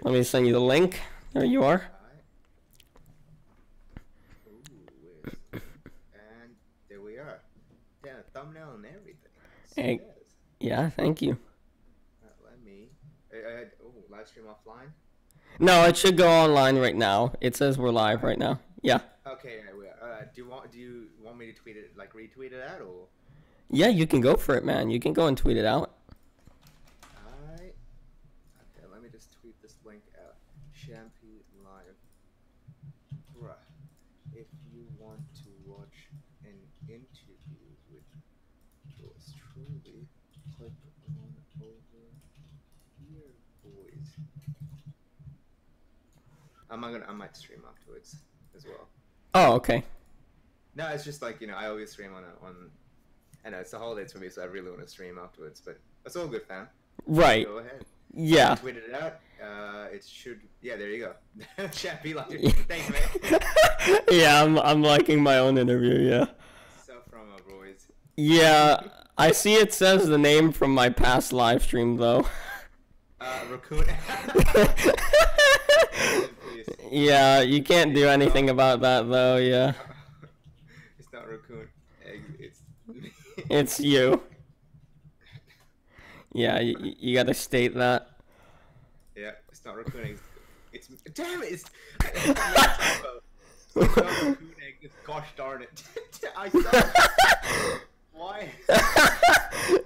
Let me send you the link. There you are. Alright. Ooh, where's the link? And there we are. Damn, thumbnail and everything. Hey, Yes. yeah, thank you. Let me. Oh, live stream offline. No, it should go online right now. It says we're live right now. Yeah. Okay, yeah, we are. Do you want me to tweet it, like retweet it out, or? Yeah, you can go for it, man. You can go and tweet it out. Alright. Okay, let me just tweet this link out. Champy live. Bruh. If you want to watch an interview with yours truly, click on over here, boys. I might stream afterwards as well. Oh, okay. No, it's just like, I always stream on I know it's the holidays for me, so I really want to stream afterwards, but that's all good, fam. Right. Go ahead. Yeah. I tweeted it out. It should. Yeah, there you go. Chappy, like, thanks, man. Yeah, I'm liking my own interview. Yeah. So from boys. Yeah, I see it says the name from my past live stream though. Raccoon. Yeah, you can't do anything about that though. Yeah. It's not raccoon. It's. It's you. Yeah, you gotta state that. Yeah, it's not raccoon eggs. It's damn it! It's not raccoon egg. It's gosh darn it! I saw. Why?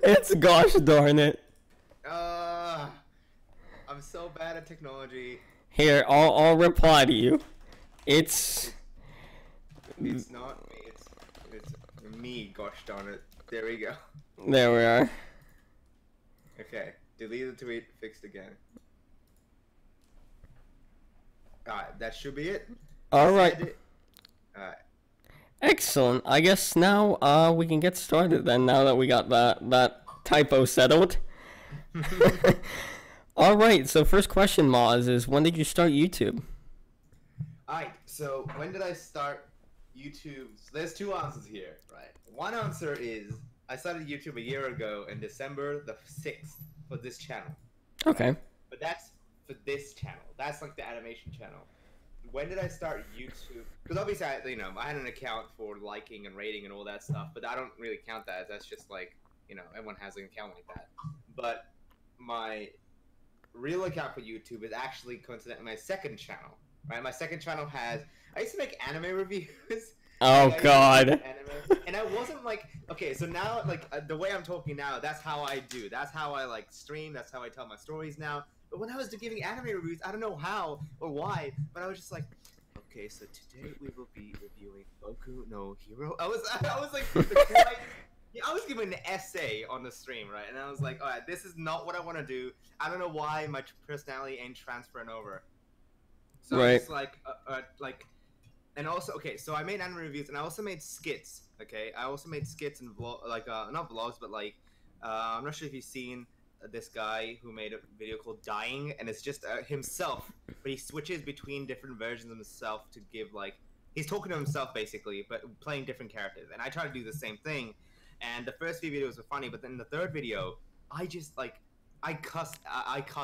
It's gosh darn it. I'm so bad at technology. Here, I'll reply to you. It's not me. It's me. Gosh darn it! There we go. There we are. Okay, delete the tweet. Fixed again. Alright, that should be it. Alright. Alright. Excellent. I guess now we can get started then, now that we got that typo settled. Alright, so first question, Maz, is when did you start YouTube? Alright, so when did I start YouTube? So there's two answers here, right? One answer is I started YouTube a year ago in December the 6th for this channel. Okay. But that's for this channel. That's like the animation channel. When did I start YouTube? Because obviously, I had an account for liking and rating and all that stuff, but I don't really count that. That's just like, everyone has an account like that. But my real account for YouTube is actually coincidentally my second channel, right? My second channel I used to make anime reviews. Oh God. And I wasn't like, okay, so now the way I'm talking now, that's how I do. That's how I like stream. That's how I tell my stories now. But when I was giving anime reviews, I don't know how or why, but I was just like, okay, so today we will be reviewing Boku no Hero. I was like, I was giving an essay on the stream, right? And I was like, all right, this is not what I want to do. I don't know why my personality ain't transferring over. So right. it's like, and also, okay, so I made anime reviews, and I also made skits. Okay, I also made skits and not vlogs, but I'm not sure if you've seen this guy who made a video called Dying, and it's just himself, but he switches between different versions of himself to give he's talking to himself basically, but playing different characters. And I try to do the same thing. And the first few videos were funny, but then the third video, I just I cuss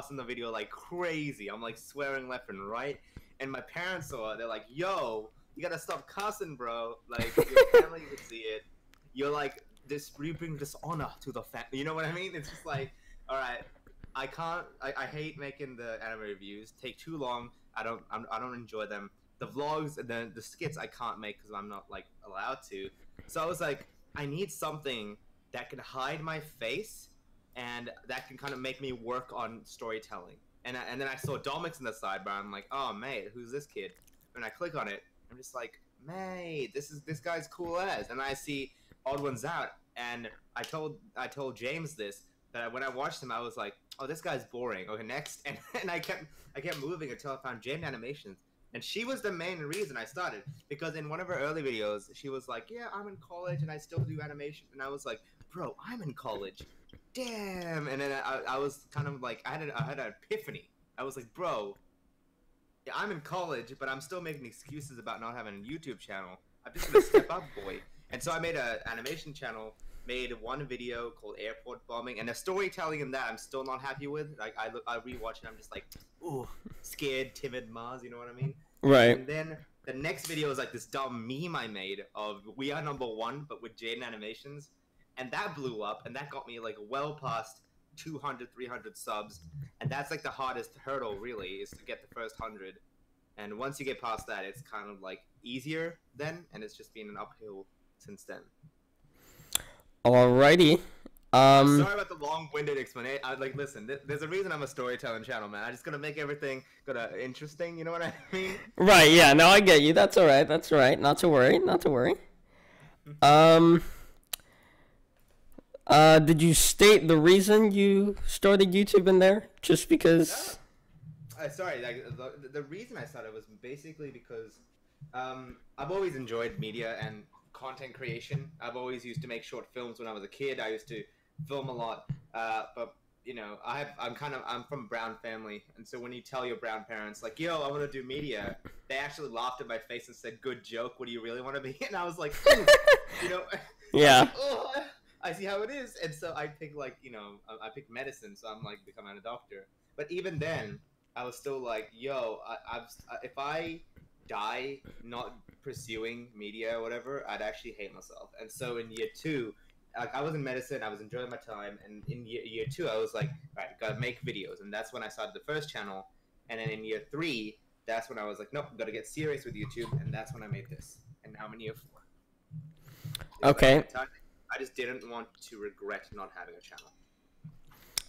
in the video like crazy. I'm like swearing left and right, and my parents saw it. They're like, "Yo, you gotta stop cussing, bro. Like your family would see it. You're like you bring dishonor to the family. You know what I mean? It's just like, all right, I can't. I hate making the anime reviews. Take too long. I don't enjoy them. The vlogs and the skits I can't make because I'm not allowed to. So I was like, I need something that can hide my face and that can kind of make me work on storytelling. And then I saw Domix in the sidebar. I'm like, oh mate, who's this kid? And I click on it. I'm just like, mate, this guy's cool as. And I see Odd Ones Out, and I told James this, that when I watched him, I was like, oh, this guy's boring. Okay, next. And I kept moving until I found James Animations. And she was the main reason I started, because in one of her early videos, she was like, yeah, I'm in college and I still do animation. And I was like, bro, I'm in college. Damn. And then I was kind of like, I had an epiphany. I was like, bro, yeah, I'm in college, but I'm still making excuses about not having a YouTube channel. I'm just going to step up, boy. And so I made an animation channel made one video called Airport Bombing, and the storytelling in that I'm still not happy with. Like I rewatch it, I'm just like, ooh, scared, timid Mars. You know what I mean? Right. And then the next video is like this dumb meme I made of "We Are Number One," but with Jaden Animations, and that blew up, and that got me like well past 200, 300 subs, and that's like the hardest hurdle really is to get the first 100. And once you get past that, it's kind of like easier then, and it's just been an uphill since then. Alrighty. I'm sorry about the long-winded explanation. Like, listen, there's a reason I'm a storytelling channel, man. I just gotta make everything interesting. You know what I mean? Right. Yeah. No, I get you. That's all right. That's all right. Not to worry. Not to worry. Did you state the reason you started YouTube in there? Just because? Sorry. Like, the reason I started was basically because I've always enjoyed media and content creation. I've always used to make short films when I was a kid. I used to film a lot, but you know, I'm from a brown family, and so when you tell your brown parents like, "Yo, I want to do media," they actually laughed at my face and said, "Good joke. What do you really want to be?" And I was like, you know, yeah. Like, oh, I see how it is, and so I picked I picked medicine, so I'm like becoming a doctor. But even then, I was still like, "Yo, if I die not pursuing media or whatever, I'd actually hate myself." And so in year 2, like I was in medicine, I was enjoying my time, and in year 2, I was like, right, gotta make videos, and that's when I started the first channel. And then in year 3, that's when I was like, nope, gotta get serious with YouTube, and that's when I made this. And now I'm in year 4. Okay. I just didn't want to regret not having a channel.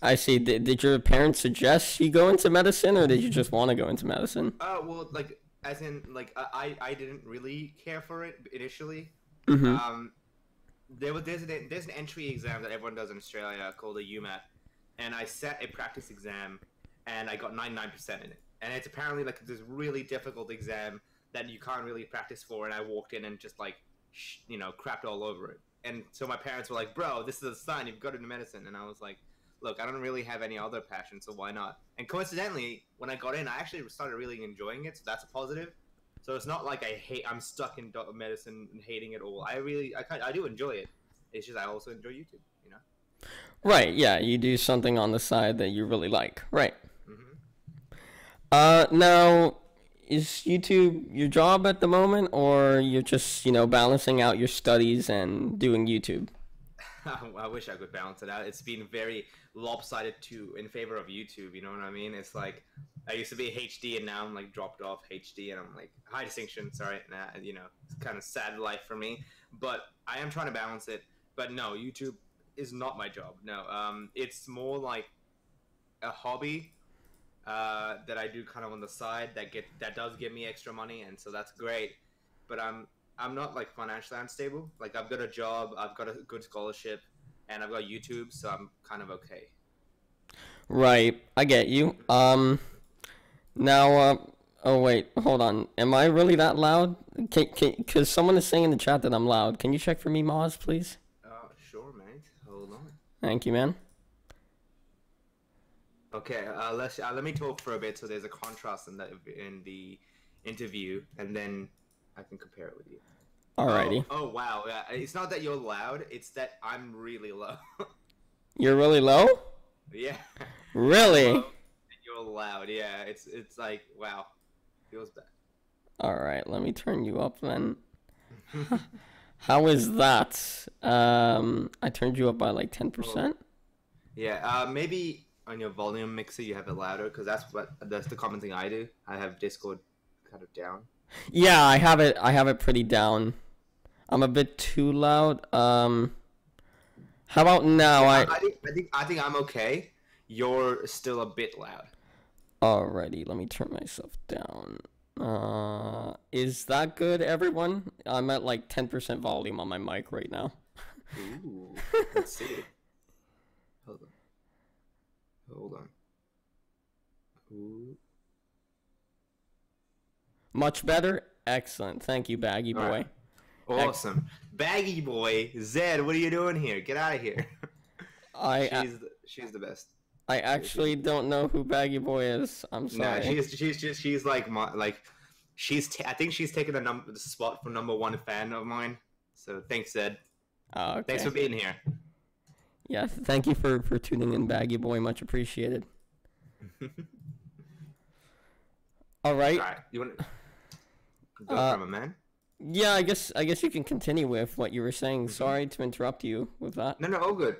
I see. Did your parents suggest you go into medicine, or did you just want to go into medicine? Well, like, as in, like, I didn't really care for it initially. Mm-hmm. There's an entry exam that everyone does in Australia called a UMAT, and I set a practice exam, and I got 99% in it. And it's apparently like this really difficult exam that you can't really practice for. And I walked in and just like, crapped all over it. And so my parents were like, "Bro, this is a sign you've got into medicine." And I was like, "Look, I don't really have any other passion, so why not?" And coincidentally, when I got in, I actually started really enjoying it, so that's a positive. So it's not like I'm stuck in medicine and hating it all. I do enjoy it. It's just I also enjoy YouTube, you know? Right, yeah, you do something on the side that you really like. Right. Mm-hmm. Now, is YouTube your job at the moment, or you're just, balancing out your studies and doing YouTube? I wish I could balance it out. It's been very lopsided in favor of YouTube, you know what I mean? It's like, I used to be HD and now I'm like dropped off HD and I'm like, high distinction, sorry, it's kind of sad life for me. But I am trying to balance it. But no, YouTube is not my job. No, it's more like a hobby that I do kind of on the side that does give me extra money, and so that's great. But I'm not like financially unstable. Like I've got a job, I've got a good scholarship, and I've got YouTube, so I'm kind of okay. Right, I get you. Now, oh wait, hold on. Am I really that loud? Cause someone is saying in the chat that I'm loud. Can you check for me, Maz, please? Sure, mate. Hold on. Thank you, man. Okay, let me talk for a bit so there's a contrast in the interview, and then I can compare it with you. Alrighty. Oh wow, yeah. It's not that you're loud, it's that I'm really low. You're really low? Yeah. Really? And you're loud, yeah. It's like, wow. Feels bad. Alright, let me turn you up then. How is that? I turned you up by like 10%. Yeah, maybe on your volume mixer you have it louder, because that's the common thing I do. I have Discord kind of down. Yeah, I have it pretty down. I'm a bit too loud. How about now? Yeah, I think I'm okay. You're still a bit loud. Alrighty, let me turn myself down. Is that good, everyone? I'm at like 10% volume on my mic right now. Ooh, let's see. Hold on. Ooh. Much better? Excellent. Thank you, Baggy Boy. Right. Awesome. Baggy Boy, Zed, what are you doing here? Get out of here. She's the best. I actually don't know who Baggy Boy is. I'm sorry. No, she's like I think she's taken the spot for #1 fan of mine. So thanks, Zed. Oh, Thanks okay. for being here. Yeah, thank you for tuning in, Baggy Boy. Much appreciated. All All right. right, you want to go Uh, from a man? yeah, I guess you can continue with what you were saying. Hmm. Sorry to interrupt you with that. No, no, all good.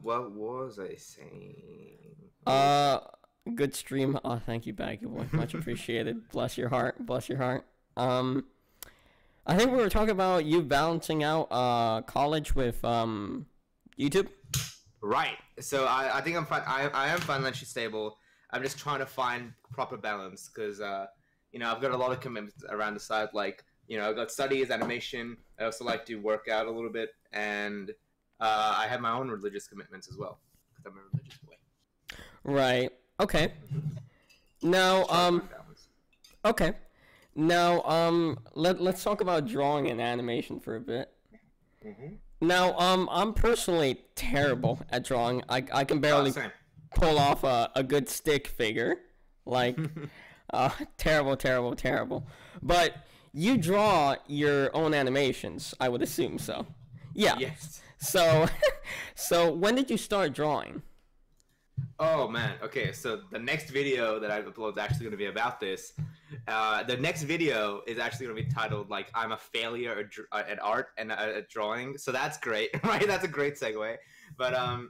What was I saying? What was Uh, Good stream. Oh, thank you, Baggy Boy. Much that? appreciated. Bless your heart. Bless your heart. Um, I think we were talking about you balancing out college with YouTube. Right. So I think I'm fine. I am financially stable. I'm just trying to find proper balance because I've got a lot of commitments around the side. Like I've got studies, animation. I also like to work out a little bit, and I have my own religious commitments as well because I'm a religious boy. Right. Okay. Now, Just trying to find balance. okay. Now, let's talk about drawing and animation for a bit. Mm-hmm. Now, I'm personally terrible at drawing. I can Oh, barely same. pull off a good stick figure. Like, terrible, terrible, terrible. But you draw your own animations, I would assume so. Yeah. Yes. So, so when did you start drawing? Oh man. Okay, so the next video that I upload is actually going to be about this. The next video is actually going to be titled like "I'm a failure at art and at drawing." So that's great, right? That's a great segue. But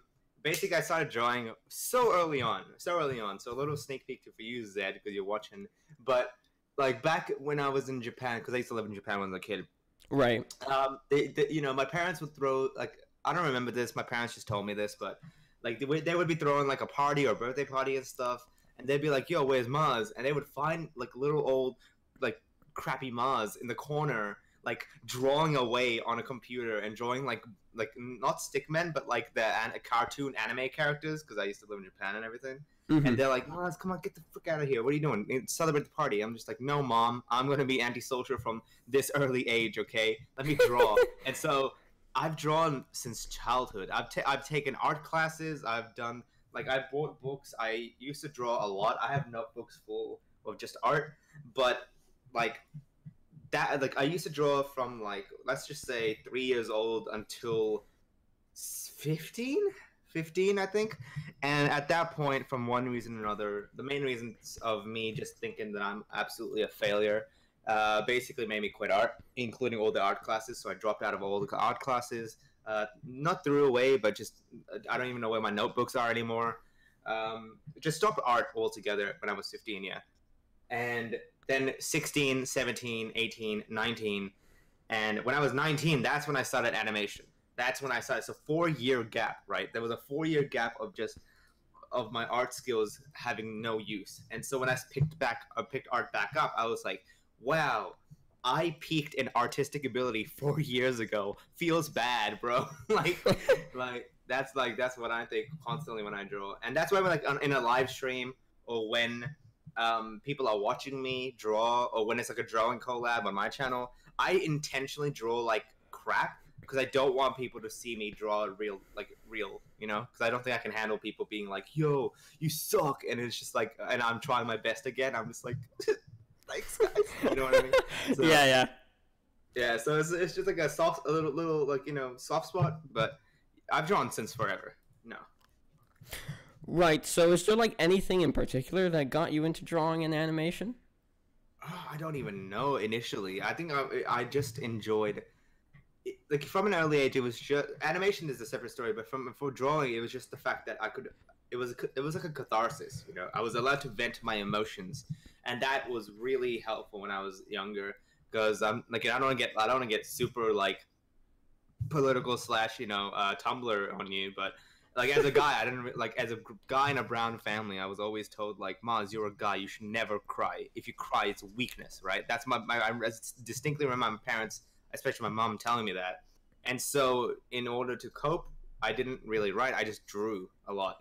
basically, I started drawing so early on, so early on. So a little sneak peek for you, Zed, because you're watching. But like back when I was in Japan, because I used to live in Japan when I was a kid. Right. My parents would throw like I don't remember this. My parents just told me this, but like they would be throwing like a party or birthday party and stuff, and they'd be like, "Yo, where's Maz?" And they would find like little old like crappy Maz in the corner, like drawing away on a computer and drawing like not stickmen, but like the cartoon anime characters because I used to live in Japan and everything. Mm-hmm. And they're like, Maz, come on, get the frick out of here. What are you doing? Celebrate the party. I'm just like, no, Mom. I'm going to be antisocial from this early age, okay? Let me draw. And so I've drawn since childhood. I've taken art classes. I've bought books. I used to draw a lot. I have notebooks full of just art. But like that, like I used to draw from like, let's just say 3 years old until 15? 15, I think. And at that point, from one reason or another, the main reasons of me just thinking that I'm absolutely a failure basically made me quit art, including all the art classes. So I dropped out of all the art classes. Not threw away, but just I don't even know where my notebooks are anymore. Just stopped art altogether when I was 15, yeah. And then 16, 17, 18, 19. And when I was 19, that's when I started animation. That's when I started. It's a 4 year gap, right? There was a 4 year gap of my art skills having no use. And so when I picked art back up, I was like, wow, I peaked in artistic ability 4 years ago. Feels bad, bro. That's what I think constantly when I draw, and that's why when in a live stream or when people are watching me draw, or when it's like a drawing collab on my channel, I intentionally draw like crap because I don't want people to see me draw real, because I don't think I can handle people being like, "Yo, you suck," and it's just like, and I'm trying my best again. I'm just like, thanks, guys. You know what I mean? So, Yeah, yeah. yeah. So it's just like a little like soft spot, but I've drawn since forever. No. Right. So, is there like anything in particular that got you into drawing and animation? Oh, I don't even know initially. I think I just enjoyed like from an early age. It was just animation is a separate story, but for drawing, it was just the fact that I could. It was like a catharsis. I was allowed to vent my emotions, and that was really helpful when I was younger. Because I'm like I don't want to get super like political slash Tumblr on you, but like as a guy, I didn't like as a guy in a brown family, I was always told like, Maz, you're a guy, you should never cry. If you cry, it's weakness, right? That's I distinctly remember my parents, especially my mom, telling me that. And so in order to cope, I didn't really write. I just drew a lot.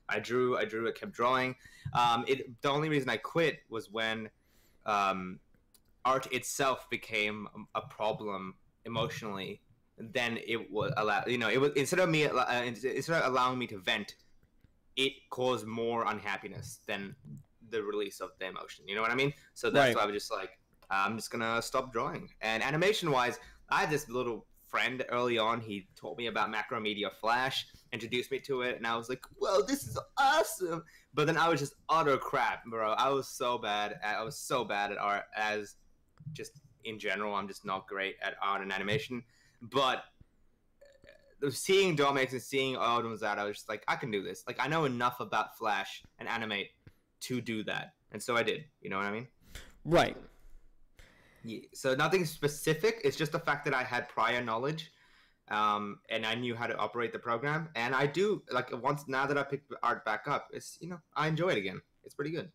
I drew. I kept drawing. The only reason I quit was when art itself became a problem emotionally. Then it was it was instead of allowing me to vent, it caused more unhappiness than the release of the emotion. You know what I mean? So that's Right. why I was just like, I'm just gonna stop drawing. And animation wise, I had this little friend early on. He taught me about Macromedia Flash, introduced me to it, and I was like, "Whoa, this is awesome!" But then I was just utter crap, bro. I was so bad. I was so bad at art, as just in general. I'm just not great at art and animation. But seeing TheAMaazing, seeing Autumn's out, I was just like, I can do this. Like, I know enough about Flash and animate to do that, and so I did. You know what I mean? Right. Yeah, so nothing specific. It's just the fact that I had prior knowledge, and I knew how to operate the program. And I do like once now that I picked art back up, it's I enjoy it again. It's pretty good.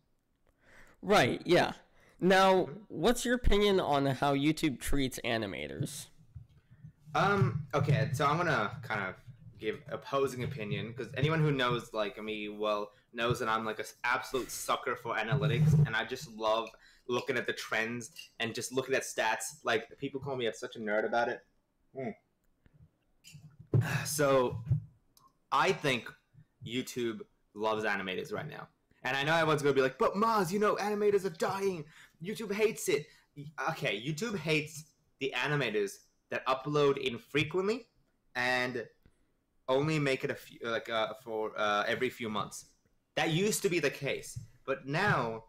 Right. Yeah. Now, what's your opinion on how YouTube treats animators? Okay, so I'm gonna kind of give opposing opinion because anyone who knows like me well knows that I'm like an absolute sucker for analytics, and I just love looking at the trends and just looking at stats. Like people call me such a nerd about it. So I think YouTube loves animators right now, and I know everyone's gonna be like, "But Maz, animators are dying. YouTube hates it." Okay, YouTube hates the animators that upload infrequently and only make it a few for every few months. That used to be the case, but now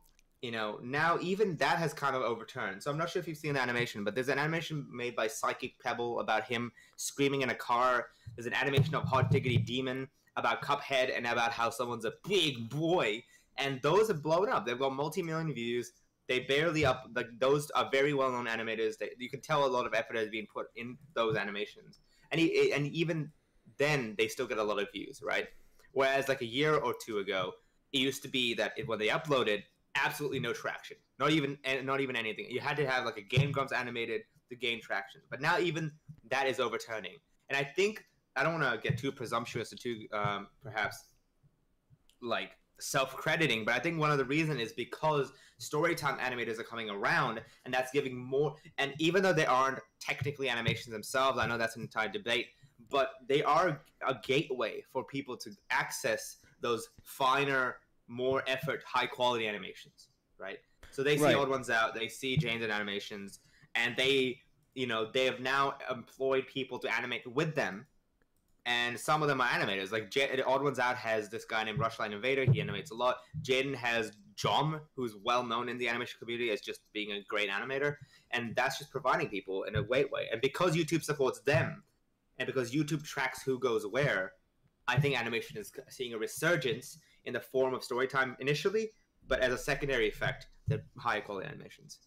now even that has kind of overturned. So I'm not sure if you've seen the animation, but there's an animation made by Psychic Pebble about him screaming in a car. There's an animation of Hot Diggity Demon about Cuphead and about how someone's a big boy, and those have blown up. They've got multi-million views. They barely up, like those are very well-known animators. You can tell a lot of effort has been put in those animations, and even then they still get a lot of views, right? Whereas like a year or two ago, it used to be that when they uploaded, absolutely no traction, not even anything. You had to have like a Game Grumps animated to gain traction, but now even that is overturning. And I think I don't want to get too presumptuous or too perhaps like self-crediting, but I think one of the reasons is because storytime animators are coming around, and that's giving more. And even though they aren't technically animations themselves, I know that's an entire debate, but they are a gateway for people to access those finer, more effort, high quality animations, right? So they see Odd Ones Out, they see Jane's and animations, and they have now employed people to animate with them. And some of them are animators. Like Odd Ones Out has this guy named Rushline Invader. He animates a lot. Jaden has Jom, who's well known in the animation community as just being a great animator. And that's just providing people in a great way. And because YouTube supports them, and because YouTube tracks who goes where, I think animation is seeing a resurgence in the form of storytime initially, but as a secondary effect, the high quality animations.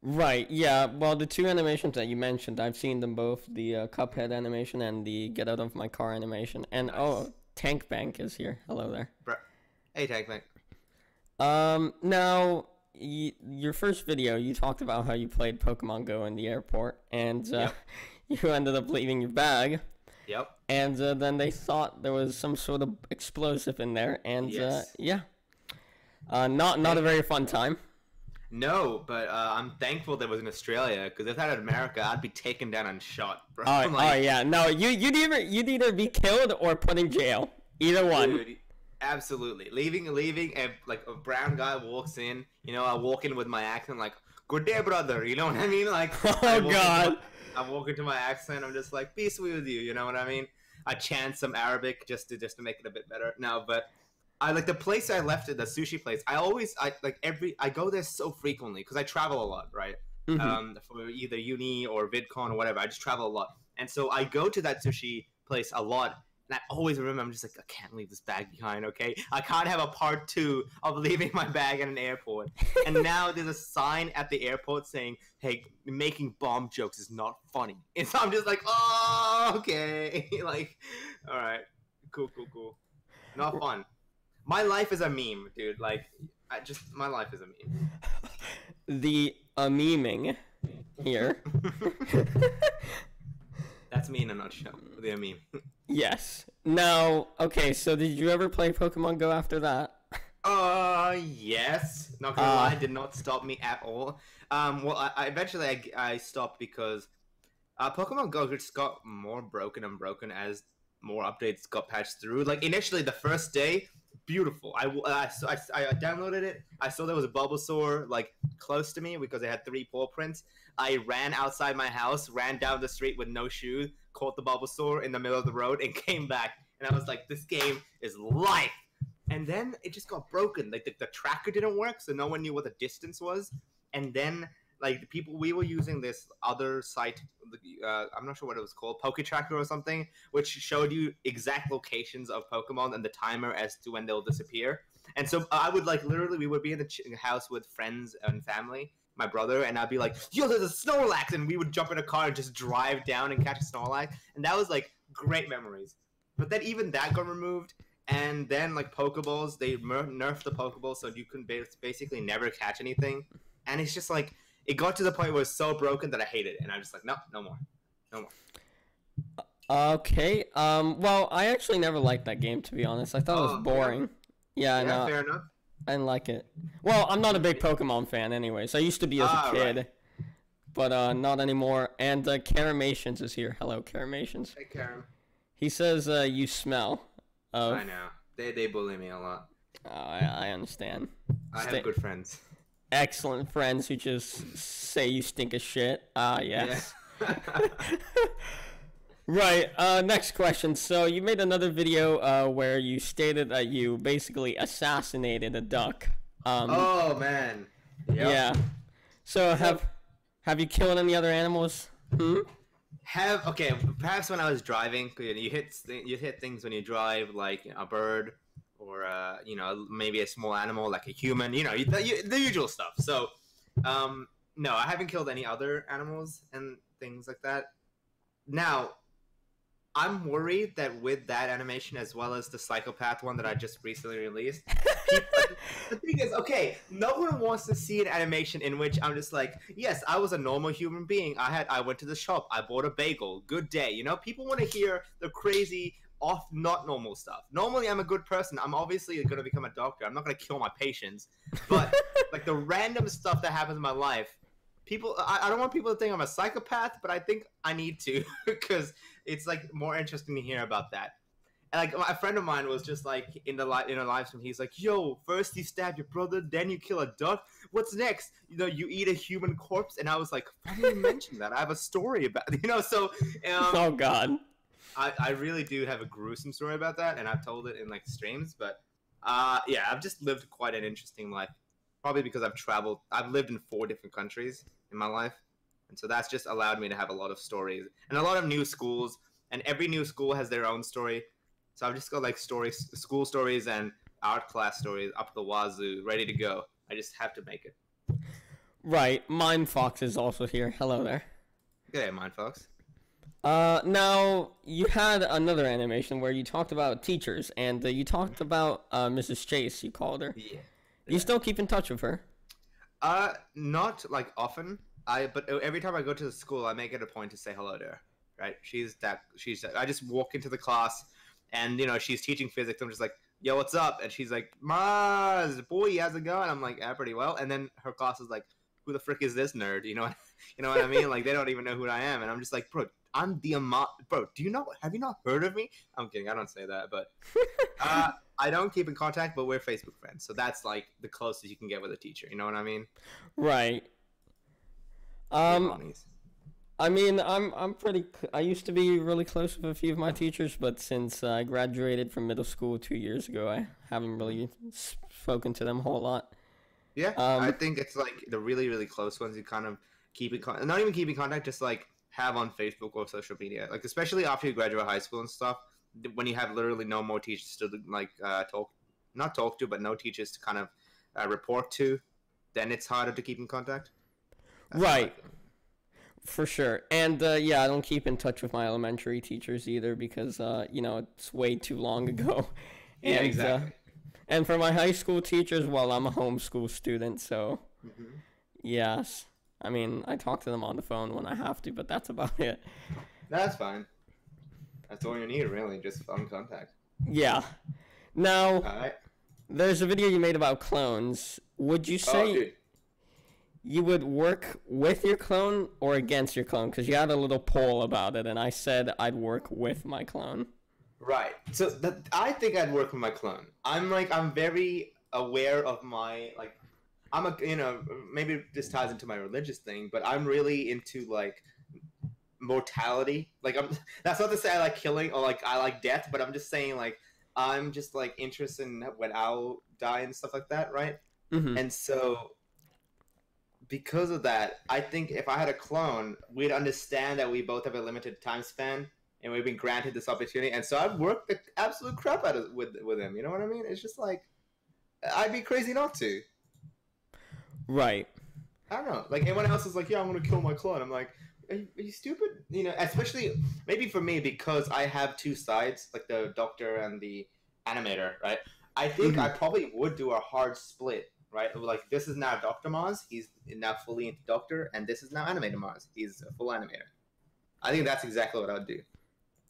Right, yeah. Well, the two animations that you mentioned, I've seen them both, the Cuphead animation and the Get Out of My Car animation. And, nice. Oh, Tank Bank is here. Hello there. Hey, Tank Bank. Now, your first video, you talked about how you played Pokemon Go in the airport, and yep. You ended up leaving your bag. Yep. And then they thought there was some sort of explosive in there, and, yes. Yeah. Not a very fun time. No, but I'm thankful that it was in Australia, because if that had America, I'd be taken down and shot, bro. Oh yeah, no, you'd either be killed or put in jail. Either one. Dude, absolutely. Leaving, and like a brown guy walks in. I walk in with my accent, like, "Good day, brother." You know what I mean? Like, oh God. I walk into my accent. I'm just like, "Peace be with you." You know what I mean? I chant some Arabic just to make it a bit better. No, but. I like the place I left it, the sushi place. I go there so frequently because I travel a lot, right? Mm-hmm. For either uni or VidCon or whatever. I just travel a lot, and so I go to that sushi place a lot. And I always remember, I'm just like, I can't leave this bag behind, okay? I can't have a part 2 of leaving my bag at an airport. And now there's a sign at the airport saying, "Hey, making bomb jokes is not funny." And so I'm just like, oh, okay, like, all right, cool, not fun. My life is a meme, dude. Like, my life is a meme. The memeing here. That's me in a nutshell. The meme. Yes. Now, okay, so did you ever play Pokemon Go after that? Yes. Not gonna lie, did not stop me at all. Well, I eventually stopped because Pokemon Go just got more broken and broken as more updates got patched through. Like, initially, the first day, beautiful. I downloaded it. I saw there was a Bulbasaur like close to me because it had 3 paw prints. I ran outside my house, ran down the street with no shoes, caught the Bulbasaur in the middle of the road, and came back. And I was like, this game is life. And then it just got broken. Like the tracker didn't work, so no one knew what the distance was. And then like the people, we were using this other site. I'm not sure what it was called, Poke Tracker or something, which showed you exact locations of Pokemon and the timer as to when they'll disappear. And so I would like literally, we would be in the house with friends and family, my brother, and I'd be like, yo, there's a Snorlax, and we would jump in a car and just drive down and catch a Snorlax, and that was like great memories. But then even that got removed, and then like Pokeballs, they nerfed the Pokeball so you can basically never catch anything, and it's just like it got to the point where it was so broken that I hated it, and I'm just like, no, no more, no more. Okay. Well, I actually never liked that game, to be honest. I thought it was boring. Yeah, no. Fair enough. I didn't like it. Well, I'm not a big Pokemon fan anyways. I used to be as a kid, right. But not anymore. And Carm Asians is here. Hello, Carm Asians. Hey, Carm. He says you smell. I know. They bully me a lot. Oh, I understand. I have good friends. Excellent friends who just say you stink of shit. Yes. Yeah. Right, next question. So you made another video where you stated that you basically assassinated a duck. Oh man. Yep. Yeah. So have you killed any other animals? Okay, perhaps when I was driving, you hit things when you drive, like a bird or maybe a small animal like a human, the usual stuff. So no, I haven't killed any other animals and things like that. Now I'm worried that with that animation, as well as the psychopath one that I just recently released, the thing is, okay, no one wants to see an animation in which I'm just like, yes, I was a normal human being. I went to the shop, I bought a bagel, good day. People want to hear the crazy, not normal stuff. Normally, I'm a good person. I'm obviously going to become a doctor. I'm not going to kill my patients. But like the random stuff that happens in my life, I don't want people to think I'm a psychopath, but I think I need to because it's like more interesting to hear about that. And like a friend of mine was just like in a live stream, he's like, "Yo, first you stab your brother, then you kill a duck. What's next? You eat a human corpse." And I was like, "Why didn't you mention that? I have a story about So, oh God, I really do have a gruesome story about that, and I've told it in like streams. But yeah, I've just lived quite an interesting life. Probably because I've traveled. I've lived in 4 different countries in my life, and so that's just allowed me to have a lot of stories and a lot of new schools, and every new school has their own story. So I've just got like school stories and art class stories up the wazoo, ready to go. I just have to make it. Right. Mime Fox is also here. Hello there. Good day, Mime Fox. Now you had another animation where you talked about teachers, and you talked about Mrs. Chase. You called her. Yeah. You still keep in touch with her? Not like often. But every time I go to the school, I make it a point to say hello to her. Right? I just walk into the class, and she's teaching physics. I'm just like, "Yo, what's up?" And she's like, "Maz, boy, how's it going?" I'm like, "Yeah, pretty well." And then her class is like, "Who the frick is this nerd?" You know what I mean? Like they don't even know who I am, and I'm just like, "Bro, I'm bro. Have you not heard of me?" I'm kidding. I don't say that, but I don't keep in contact, but we're Facebook friends, so that's like the closest you can get with a teacher. You know what I mean? Right. I mean, I used to be really close with a few of my teachers, but since I graduated from middle school 2 years ago, I haven't really spoken to them a whole lot. Yeah, I think it's like the really, really close ones you kind of keep in contact. Not even keep in contact, just like have on Facebook or social media. Like especially after you graduate high school and stuff, when you have literally no more teachers to like not talk to, but no teachers to kind of report to, then it's harder to keep in contact. That's right. For sure. And yeah, I don't keep in touch with my elementary teachers either because it's way too long ago. Yeah, exactly. And for my high school teachers, well, I'm a homeschool student, so yes. I mean, I talk to them on the phone when I have to, but that's about it. That's fine. That's all you need, really, just phone contact. Yeah. Now, right. There's a video you made about clones. Would you say you would work with your clone or against your clone? Because you had a little poll about it, and I said I'd work with my clone. Right. So I think I'd work with my clone. I'm very aware of my like. I'm a maybe this ties into my religious thing, but I'm really into like mortality. Like I'm that's not to say I like killing or like I like death, but I'm just saying like I'm just like interested in when I'll die and stuff like that, right? Mm-hmm. And so because of that, I think if I had a clone, we'd understand that we both have a limited time span and we've been granted this opportunity. And so I'd work the absolute crap out of with him. You know what I mean? It's just like I'd be crazy not to. Right. I don't know. Like everyone else is like, yeah, I'm gonna kill my clone. I'm like, are you stupid? You know, especially maybe for me because I have two sides, like the doctor and the animator, right? I think Mm-hmm. I probably would do a hard split, right? Like this is now Doctor Maz, he's now fully into Doctor, and this is now Animator Maz, he's a full animator. I think that's exactly what I would do.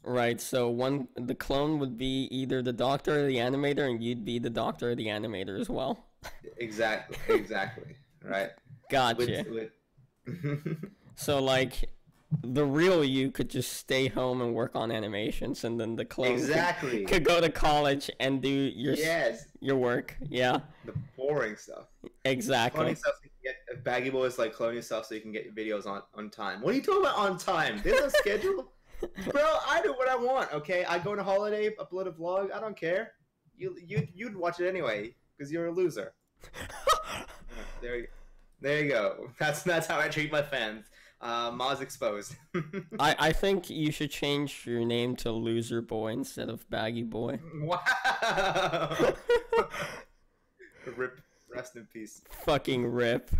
Right. So the clone would be either the doctor or the animator, and you'd be the doctor or the animator as well. Exactly, right? Gotcha. With So like, the real you could just stay home and work on animations, and then the clone exactly. could go to college and do Yes, your work. Yeah. the boring stuff. Exactly. Clone yourself so you can get baggy boys like clone yourself so you can get your videos on time. What are you talking about on time? There's no schedule, bro. I do what I want. Okay, I go on a holiday, upload a vlog. I don't care. You'd watch it anyway because you're a loser. There you go. That's how I treat my fans. Maz exposed. I think you should change your name to Loser Boy instead of Baggy Boy. Wow. Rip. Rest in peace. Fucking rip.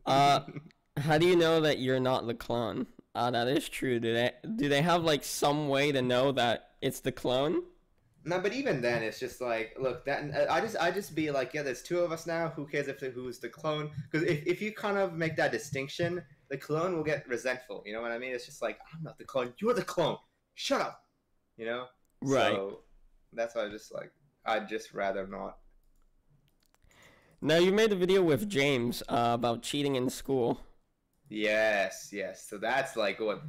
How do you know that you're not the clone? That is true. Do they have like some way to know that it's the clone? No, but even then, it's just like, look, that I just be like, yeah, there's two of us now. Who cares who's the clone? Because if you kind of make that distinction, the clone will get resentful. You know what I mean? It's just like, I'm not the clone. You're the clone. Shut up. You know? Right. So that's why I'd just rather not. Now, you made a video with James about cheating in school. Yes. So that's like what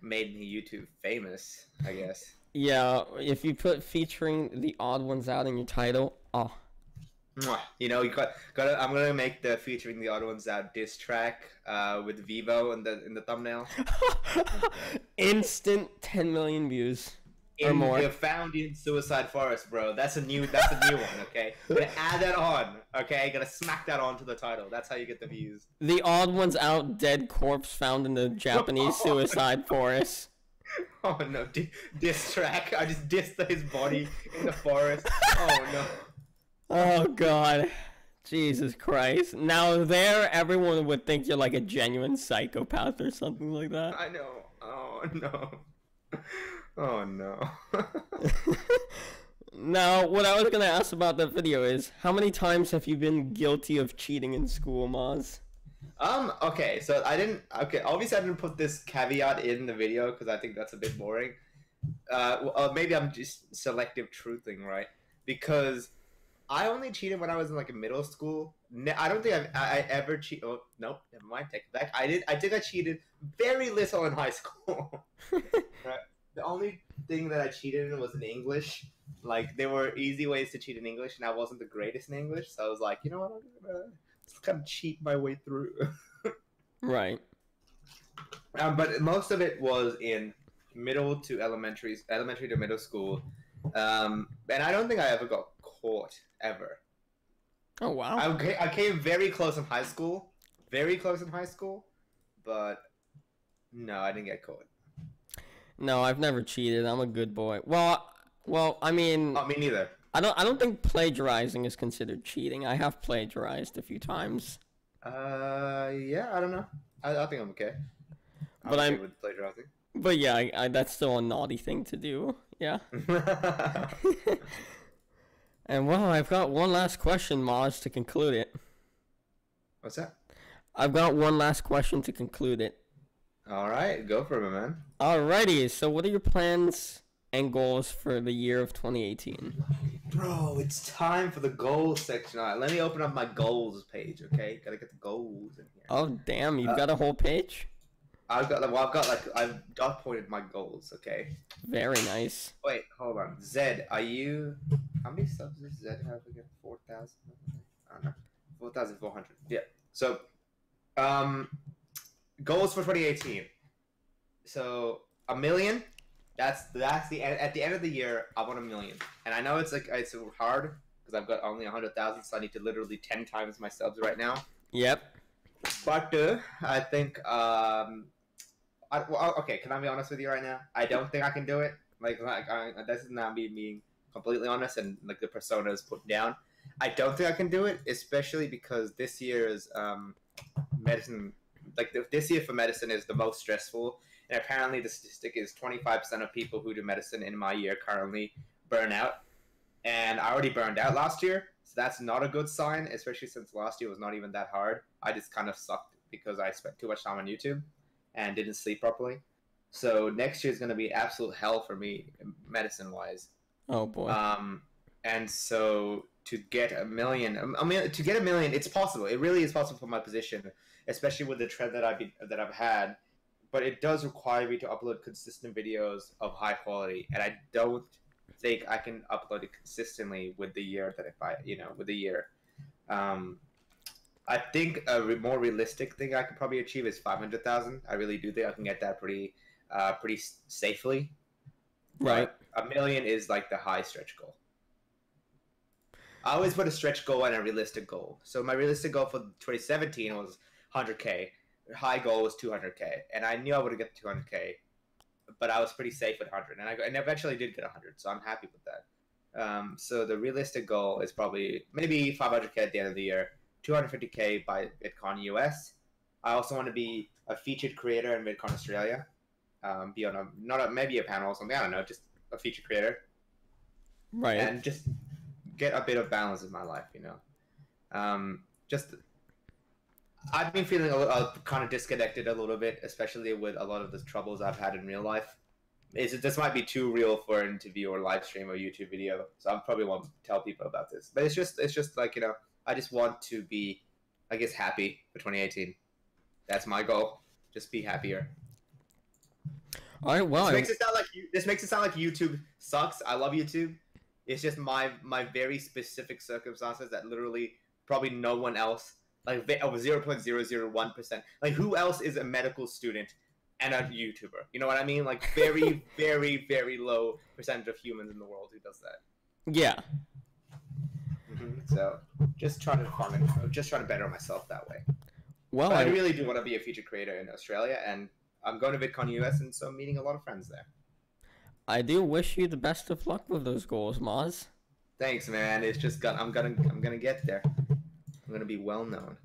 made me YouTube famous, I guess. Yeah, if you put featuring the odd ones out in your title, oh. You know, I'm gonna make the featuring the odd ones out diss track with Vivo in the thumbnail. Instant 10 million views or more. Found in Suicide Forest, bro. That's a new one. Okay, gonna add that on. Okay, gonna smack that onto the title. That's how you get the views. The odd ones out, dead corpse found in the Japanese suicide forest. Oh no, diss track. I just dissed his body in the forest. Oh no. Oh god. Jesus Christ. Now there, everyone would think you're like a genuine psychopath or something like that. I know. Oh no. Oh no. Now, what I was gonna ask about that video is, how many times have you been guilty of cheating in school, Maz? Okay, so obviously I didn't put this caveat in the video because I think that's a bit boring. Maybe I'm just selective truthing, right? Because I only cheated when I was in like middle school. I don't think I ever cheated. Oh, nope, never mind, take it back. I think I cheated very little in high school. Right? The only thing that I cheated in was in English. Like, there were easy ways to cheat in English, and I wasn't the greatest in English, so I was like, you know what, I'm gonna just kind of cheat my way through. Right. But most of it was in middle to elementary to middle school, and I don't think I ever got caught ever. Oh wow. I came very close in high school, but no, I didn't get caught. No, I've never cheated. I'm a good boy. Well, I mean, Me neither. I don't think plagiarizing is considered cheating. I have plagiarized a few times. Yeah, I don't know. I think I'm okay. But okay with plagiarizing. But yeah, that's still a naughty thing to do. Yeah. And well, I've got one last question, Maz, to conclude it. What's that? I've got one last question to conclude it. All right, go for it, man. Alrighty, so what are your plans and goals for the year of 2018? Bro, it's time for the goals section. All right, let me open up my goals page, okay? Gotta get the goals in here. Oh, damn, you've got a whole page? I've dot pointed my goals. Okay. Very nice. Wait, hold on. Zed, are you? How many subs does Zed have again? 4,000. I don't know. 4,400. Yeah. So, um, goals for 2018. So 1 million. That's the at the end of the year. I want 1 million, and I know it's hard because I've got only 100,000, so I need to literally 10 times my subs right now. Yep. But I think okay. Can I be honest with you right now? I don't think I can do it. This is not me being completely honest, and like the persona is put down. I don't think I can do it, especially because this year's medicine, this year for medicine is the most stressful. And apparently, the statistic is 25% of people who do medicine in my year currently burn out. And I already burned out last year, so that's not a good sign, especially since last year was not even that hard. I just kind of sucked because I spent too much time on YouTube and didn't sleep properly. So next year is going to be absolute hell for me, medicine-wise. Oh boy. And so to get 1 million, to get 1 million, it's possible. It really is possible for my position, especially with the trend that I've had. But it does require me to upload consistent videos of high quality, and I don't think I can upload it consistently with the year with the year. I think a more realistic thing I could probably achieve is 500,000. I really do think I can get that pretty safely. Right. But 1 million is like the high stretch goal. I always put a stretch goal and a realistic goal. So my realistic goal for 2017 was 100K. High goal was 200K, and I knew I would get 200K, but I was pretty safe at 100, and eventually did get 100, so I'm happy with that. So the realistic goal is probably maybe 500K at the end of the year, 250K by VidCon US. I also want to be a featured creator in VidCon Australia, be on maybe a panel or something. I don't know, just a featured creator, right? And just get a bit of balance in my life, I've been feeling kind of disconnected a little bit, especially with a lot of the troubles I've had in real life. This might be too real for an interview or live stream or YouTube video, so I probably won't tell people about this. But it's just like, I just want to be, I guess, happy for 2018. That's my goal. Just be happier. All right. Well, this makes it sound like YouTube sucks. I love YouTube. It's just my very specific circumstances that literally probably no one else. Like 0.001%. Like, who else is a medical student and a YouTuber? You know what I mean? Like, very, very, very low percentage of humans in the world who does that. Yeah. So, just trying to better myself that way. Well, but I really do want to be a featured creator in Australia, and I'm going to VidCon US, and so I'm meeting a lot of friends there. I do wish you the best of luck with those goals, Maz. Thanks, man. It's just I'm gonna get there. I'm gonna be well known.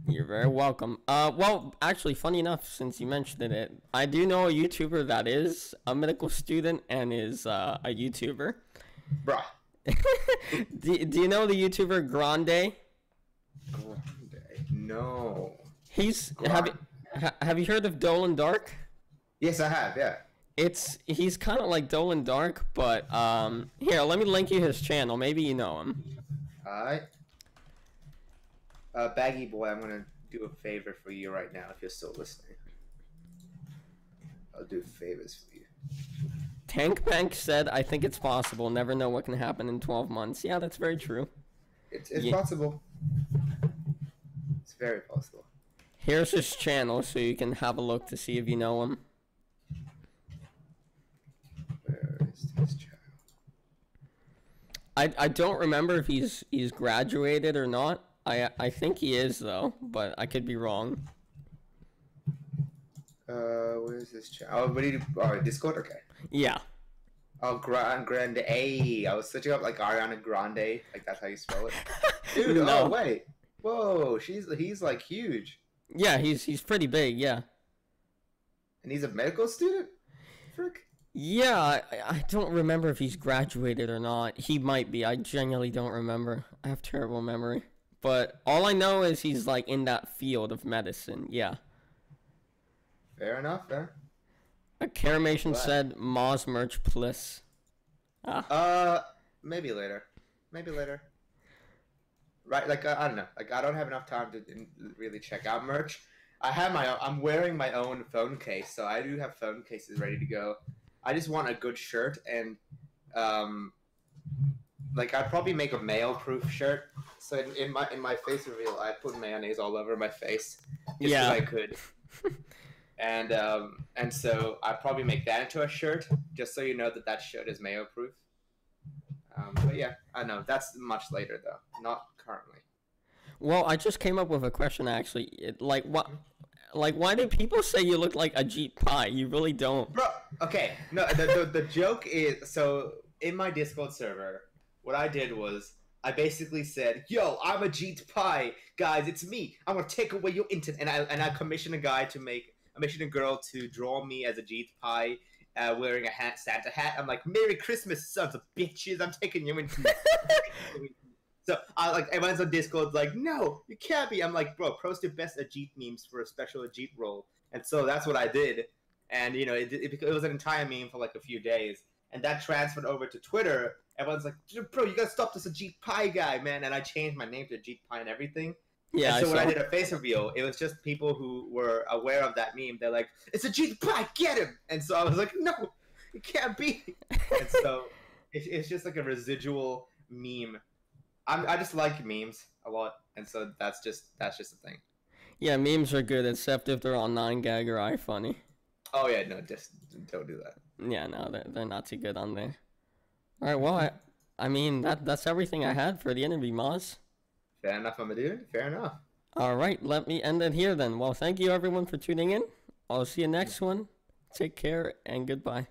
You're very welcome. Well, actually, funny enough, since you mentioned it, I do know a YouTuber that is a medical student and is a YouTuber. Bruh. do you know the YouTuber Grande? Grande? No. Have you heard of Dolan Dark? Yes, I have. Yeah. He's kind of like Dolan Dark, but here, let me link you his channel. Maybe you know him. Alright. Baggy boy, I'm gonna do a favor for you right now if you're still listening. I'll do favors for you. Tank Bank said, I think it's possible. Never know what can happen in 12 months. Yeah, that's very true. It's possible. It's very possible. Here's his channel so you can have a look to see if you know him. Where is his channel? I don't remember if he's graduated or not. I think he is, though, but I could be wrong. Where's this channel? Oh, Discord? Okay. Yeah. Oh, Grande. I was searching up, like, Ariana Grande. Like, that's how you spell it. Dude, no. Oh, wait. Whoa, he's, like, huge. Yeah, he's pretty big, yeah. And he's a medical student? Frick. Yeah, I don't remember if he's graduated or not. He might be. I genuinely don't remember. I have terrible memory. But all I know is he's, like, in that field of medicine, yeah. Fair enough, fair. A Carm Asians said, Moz merch plus. Maybe later. Maybe later. Right, like, I don't know. Like, I don't have enough time to really check out merch. I'm wearing my own phone case, so I do have phone cases ready to go. I just want a good shirt, and um, like I'd probably make a mayo-proof shirt. So in my face reveal, I put mayonnaise all over my face just because Yeah. I could, and so I'd probably make that into a shirt, just so you know that that shirt is mayo-proof. But yeah, I know that's much later though, not currently. Well, I just came up with a question actually. Like what? Like why do people say you look like Ajit Pai? You really don't. Bro, okay, no, the joke is, so in my Discord server, what I did was I basically said, "Yo, I'm a Jeet Pie, guys, it's me. I'm gonna take away your internet," and I commissioned a guy to make, I commissioned a girl to draw me as a Jeet Pie, wearing a Santa hat. I'm like, "Merry Christmas, sons of bitches! I'm taking you into." So I like everyone's on Discord like, "No, you can't be." I'm like, "Bro, post your best Ajit memes for a special Ajit role," and so that's what I did. And you know, it was an entire meme for like a few days, and that transferred over to Twitter. Everyone's like, "Bro, you gotta stop this Ajit Pie guy, man!" And I changed my name to Ajit Pie and everything. Yeah, And I so when I saw. did a face reveal, it was just people who were aware of that meme. They're like, "It's Ajit Pie, get him!" And so I was like, "No, it can't be." And so it's just like a residual meme. I just like memes a lot, and so that's just a thing. Yeah, memes are good except if they're on 9gag or iFunny. Oh yeah, no, just don't do that. Yeah, no, they're not too good on there. All right, well, I mean that's everything I had for the interview, Moz. Fair enough, I'm a dude. Fair enough. All right, let me end it here then. Well, thank you everyone for tuning in. I'll see you next one. Take care and goodbye.